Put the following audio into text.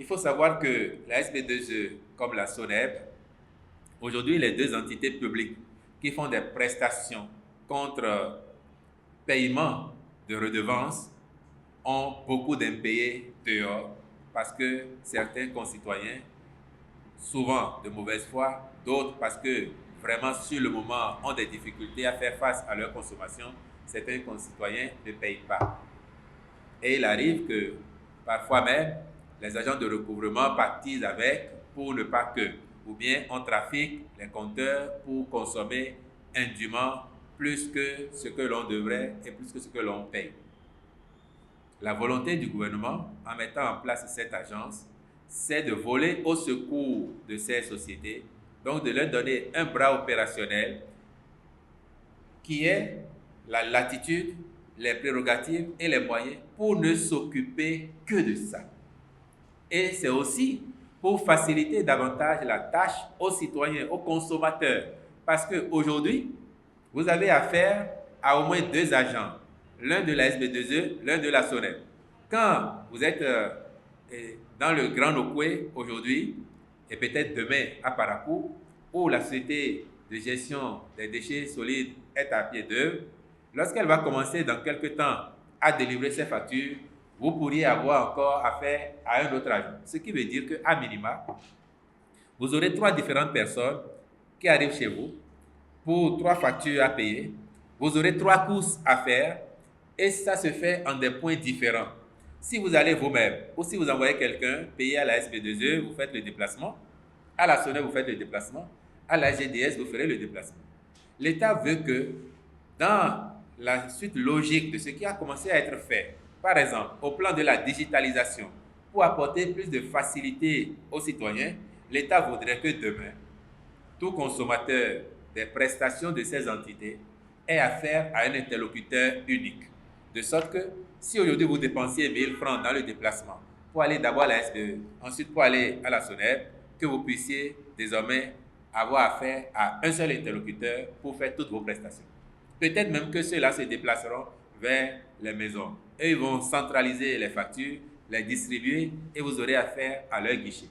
Il faut savoir que la SB2E, comme la SONEB, aujourd'hui, les deux entités publiques qui font des prestations contre paiement de redevances ont beaucoup d'impayés dehors parce que certains concitoyens, souvent de mauvaise foi, d'autres parce que vraiment sur le moment ont des difficultés à faire face à leur consommation, certains concitoyens ne payent pas. Et il arrive que parfois même, les agents de recouvrement partisent avec pour ne pas que, ou bien on trafique les compteurs pour consommer indûment plus que ce que l'on devrait et plus que ce que l'on paye. La volonté du gouvernement, en mettant en place cette agence, c'est de voler au secours de ces sociétés, donc de leur donner un bras opérationnel qui ait la latitude, les prérogatives et les moyens pour ne s'occuper que de ça. Et c'est aussi pour faciliter davantage la tâche aux citoyens, aux consommateurs. Parce qu'aujourd'hui, vous avez affaire à au moins deux agents, l'un de la SB2E, l'un de la SONEB. Quand vous êtes dans le Grand Nokoué aujourd'hui, et peut-être demain à Parakou, où la société de gestion des déchets solides est à pied d'œuvre, lorsqu'elle va commencer dans quelques temps à délivrer ses factures, vous pourriez avoir encore affaire à un autre agent. Ce qui veut dire qu'à minima, vous aurez trois différentes personnes qui arrivent chez vous pour trois factures à payer. Vous aurez trois courses à faire et ça se fait en des points différents. Si vous allez vous-même ou si vous envoyez quelqu'un payer à la SB2E, vous faites le déplacement. À la SONEB, vous faites le déplacement. À la GDS, vous ferez le déplacement. L'État veut que dans la suite logique de ce qui a commencé à être fait, par exemple, au plan de la digitalisation, pour apporter plus de facilité aux citoyens, l'État voudrait que demain, tout consommateur des prestations de ces entités ait affaire à un interlocuteur unique. De sorte que si aujourd'hui vous dépensiez 1000 francs dans le déplacement pour aller d'abord à la SBE, ensuite pour aller à la SONEB, que vous puissiez désormais avoir affaire à un seul interlocuteur pour faire toutes vos prestations. Peut-être même que ceux-là se déplaceront vers les maisons. Et ils vont centraliser les factures, les distribuer et vous aurez affaire à leur guichet.